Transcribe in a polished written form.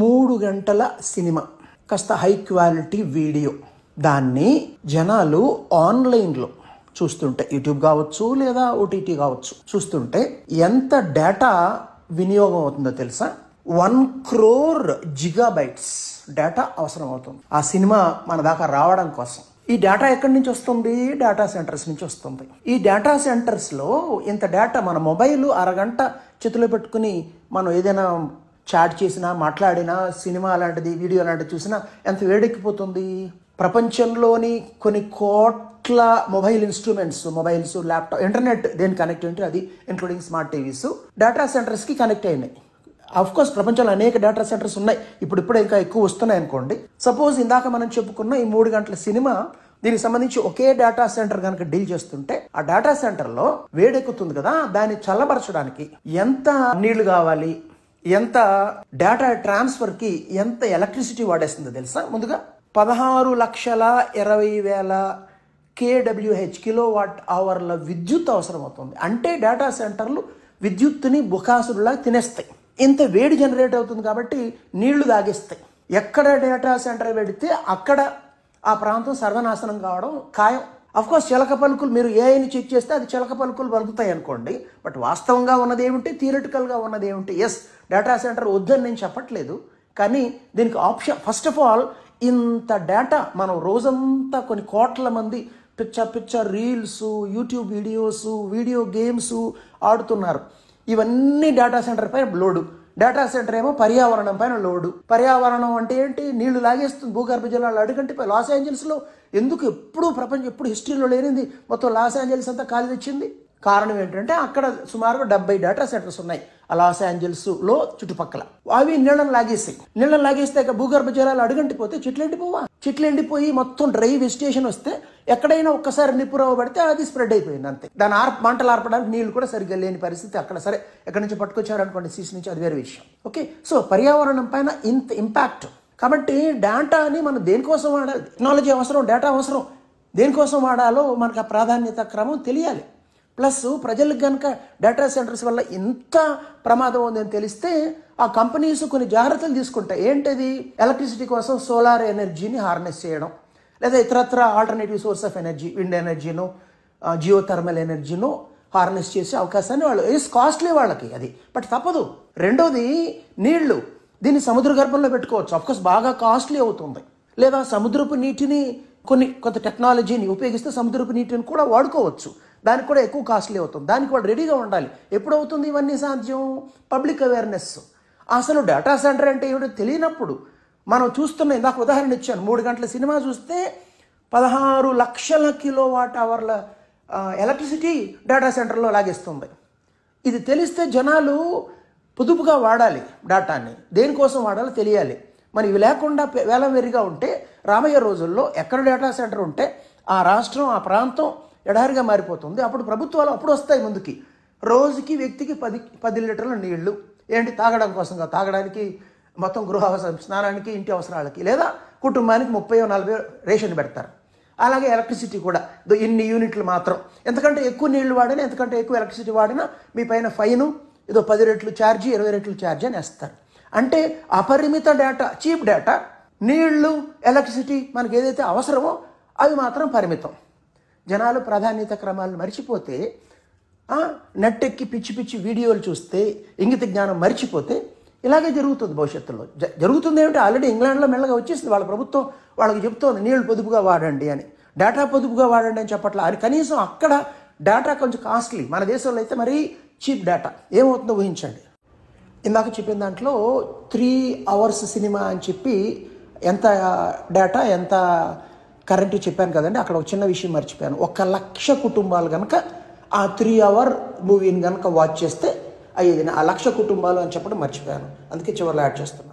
3 గంటల సినిమా, కాస్త high quality video, దాన్ని జనాలు ఆన్లైన్లో చూస్తుంటే, యూట్యూబ్ కావచ్చు లేదా ఓటీటీ కావచ్చు, చూస్తుంటే ఎంత డేటా వినియోగం అవుతుందో తెలుసా? 1 crore GB డేటా అవసరం అవుతుంది ఆ సినిమా మన దాకా రావడం కోసం. ఈ డేటా ఎక్కడి నుంచి వస్తుంది? డేటా సెంటర్స్ నుంచి వస్తుంది. ఈ డేటా సెంటర్స్లో ఇంత డేటా, మన మొబైల్ అరగంట చేతిలో పెట్టుకుని మనం ఏదైనా చాట్ చేసినా, మాట్లాడినా, సినిమా లాంటిది, వీడియో లాంటిది చూసినా ఎంత వేడెక్కిపోతుంది. ప్రపంచంలోని కొన్ని కోట్ల mobile instruments, mobiles, laptop, internet దేనికి కనెక్ట్ అంటే అది ఇంక్లూడింగ్ స్మార్ట్ టీవీస్ డేటా సెంటర్స్కి కనెక్ట్ అయినాయి. అఫ్ కోర్స్ ప్రపంచంలో అనేక డేటా సెంటర్స్ ఉన్నాయి, ఇప్పుడిప్పుడే ఇంకా ఎక్కువ వస్తున్నాయి అనుకోండి. సపోజ్ ఇందాక మనం చెప్పుకున్న ఈ 3 గంటల సినిమా, దీనికి సంబంధించి ఒకే డేటా సెంటర్ కనుక డీల్ చేస్తుంటే ఆ డేటా సెంటర్లో వేడెక్కుతుంది కదా, దాన్ని చల్లబరచడానికి ఎంత నీళ్లు కావాలి, ఎంత డేటా ట్రాన్స్ఫర్కి ఎంత ఎలక్ట్రిసిటీ వాడేస్తుందో తెలుసా? ముందుగా 16,20,000 kWh కిలోవాట్ అవర్ల విద్యుత్ అవసరం అవుతుంది. అంటే డేటా సెంటర్లు విద్యుత్తుని బుకాసురులా తినేస్తాయి. ఇంత వేడి జనరేట్ అవుతుంది కాబట్టి నీళ్లు తాగిస్తాయి. ఎక్కడ డేటా సెంటర్ పెడితే అక్కడ ఆ ప్రాంతం సర్వనాశనం కావడం ఖాయం. అఫ్కోర్స్ చిలక పలుకులు, మీరు ఏఐని చెక్ చేస్తే అది చిలక పలుకులు పలుకుతాయి అనుకోండి. బట్ వాస్తవంగా ఉన్నది ఏమిటి, థియరిటికల్గా ఉన్నది ఏమిటి? ఎస్, డేటా సెంటర్ వద్దని నేను చెప్పట్లేదు, కానీ దీనికి ఆప్షన్, ఫస్ట్ ఆఫ్ ఆల్ ఇంత డేటా మనం రోజంతా కొన్ని కోట్ల మంది పిచ్చ reels, YouTube videos, video games ఆడుతున్నారు. ఇవన్నీ డేటా సెంటర్ పైన లోడు. డేటా సెంటర్ ఏమో పర్యావరణం పైన లోడు. పర్యావరణం అంటే ఏంటి? నీళ్లు లాగేస్తుంది. భూగర్భ జలాలు అడుగంటిపై లాస్ ఏంజల్స్లో ఎందుకు ఎప్పుడు హిస్టరీలో లేనిది మొత్తం లాస్ ఏంజల్స్ అంతా ఖాళీ తెచ్చింది? కారణం ఏంటంటే అక్కడ సుమారుగా 70 డేటా సెంటర్స్ ఉన్నాయి ఆ లాస్ ఏంజల్స్లో చుట్టుపక్కల. అవి నీళ్ళని లాగేస్తాయి. నీళ్ళని లాగేస్తే భూగర్భ జలాలు అడుగంటిపోతే చెట్లు ఎండిపోవా? చెట్లు ఎండిపోయి మొత్తం డ్రై వెజిటేషన్ వస్తే ఎక్కడైనా ఒక్కసారి నిప్పురవ్వ పడితే అది స్ప్రెడ్ అయిపోయింది అంతే. దాని మంటలు ఆర్పడానికి నీళ్లు కూడా సరిగ్గా లేని పరిస్థితి అక్కడ. సరే, ఎక్కడి నుంచి పట్టుకొచ్చారనుకోండి సీస్ నుంచి, అది వేరే విషయం. ఓకే, సో పర్యావరణం పైన ఇంత ఇంపాక్ట్. కాబట్టి డేటాని మనం దేనికోసం వాడాలి? టెక్నాలజీ అవసరం, డేటా అవసరం. దేనికోసం వాడాలో మనకు ఆ ప్రాధాన్యత క్రమం తెలియాలి. ప్లస్ ప్రజలకు కనుక డేటా సెంటర్స్ వల్ల ఇంత ప్రమాదం ఉందని తెలిస్తే ఆ కంపెనీస్ కొన్ని జాగ్రత్తలు తీసుకుంటాయి. ఏంటది? ఎలక్ట్రిసిటీ కోసం సోలార్ ఎనర్జీని హార్నెస్ చేయడం, లేదా ఇతరత్ర alternative source of energy, wind ఎనర్జీను, జియో థర్మల్ ఎనర్జీను హార్నెస్ చేసే అవకాశాన్ని వాళ్ళు, కాస్ట్లీ వాళ్ళకి అది, బట్ తప్పదు. రెండోది నీళ్లు. దీన్ని సముద్ర గర్భంలో పెట్టుకోవచ్చు. అఫ్కోర్స్ బాగా కాస్ట్లీ అవుతుంది. లేదా సముద్రపు నీటిని కొంత టెక్నాలజీని ఉపయోగిస్తే సముద్రపు నీటిని కూడా వాడుకోవచ్చు. దానికి కూడా ఎక్కువ కాస్ట్లీ అవుతుంది. దానికి కూడా రెడీగా ఉండాలి. ఎప్పుడు అవుతుంది ఇవన్నీ సాధ్యం? Public awareness. అసలు డేటా సెంటర్ అంటే ఏమిటో తెలియనప్పుడు మనం చూస్తున్న, ఇందాక ఉదాహరణ ఇచ్చాను, 3 గంటల సినిమా చూస్తే 16 లక్షల కిలోవాట్ అవర్ల ఎలక్ట్రిసిటీ డేటా సెంటర్లో లాగేస్తుంది. ఇది తెలిస్తే జనాలు పొదుపుగా వాడాలి డేటాని. దేనికోసం వాడాలో తెలియాలి. మరి ఇవి లేకుండా వేలవేరిగా ఉంటే రాబోయే రోజుల్లో ఎక్కడ డేటా సెంటర్ ఉంటే ఆ రాష్ట్రం, ఆ ప్రాంతం ఎడారిగా మారిపోతుంది. అప్పుడు ప్రభుత్వాలు అప్పుడు వస్తాయి ముందుకి. రోజుకి వ్యక్తికి 10 లీటర్ల నీళ్లు, ఏంటి తాగడం కోసం, తాగడానికి, మొత్తం గృహ అవసరం, స్నానానికి, ఇంటి అవసరాలకి, లేదా కుటుంబానికి 30-40 రేషన్ పెడతారు. అలాగే ఎలక్ట్రిసిటీ కూడా ఇన్ని యూనిట్లు మాత్రం. ఎంతకంటే ఎక్కువ నీళ్లు వాడినా, ఎంతకంటే ఎక్కువ ఎలక్ట్రిసిటీ వాడినా మీ పైన ఫైను, ఏదో 10 రెట్లు ఛార్జీ, 20 రెట్లు ఛార్జీ అని వేస్తారు. అంటే అపరిమిత డేటా, చీప్ డేటా, నీళ్లు, ఎలక్ట్రిసిటీ మనకి ఏదైతే అవసరమో అవి మాత్రం పరిమితం. జనాలు ప్రాధాన్యత క్రమాలను మర్చిపోతే, నెట్ ఎక్కి పిచ్చి వీడియోలు చూస్తే, ఇంగిత జ్ఞానం మర్చిపోతే ఇలాగే జరుగుతుంది భవిష్యత్తులో. జరుగుతుంది ఏమిటి? ఆల్రెడీ ఇంగ్లాండ్లో మెల్లగా వచ్చేసింది. వాళ్ళ ప్రభుత్వం వాళ్ళకి చెప్తోంది నీళ్లు పొదుపుగా వాడండి అని, డేటా పొదుపుగా వాడండి అని చెప్పట్లా. అని కనీసం అక్కడ డేటా కొంచెం కాస్ట్లీ. మన దేశంలో అయితే మరీ చీప్ డేటా. ఏమవుతుందో ఊహించండి. ఇందాక చెప్పిన దాంట్లో 3 అవర్స్ సినిమా అని చెప్పి ఎంత డేటా, ఎంత కరెంటు చెప్పాను కదండి. అక్కడ ఒక చిన్న విషయం మర్చిపోయాను. 1 లక్ష కుటుంబాలు కనుక ఆ 3 అవర్ మూవీని కనుక వాచ్ చేస్తే అయ్యేది. ఆ 1 లక్ష కుటుంబాలు అని చెప్పడం మర్చిపోయాను, అందుకే చివరిలో యాడ్ చేస్తున్నాను.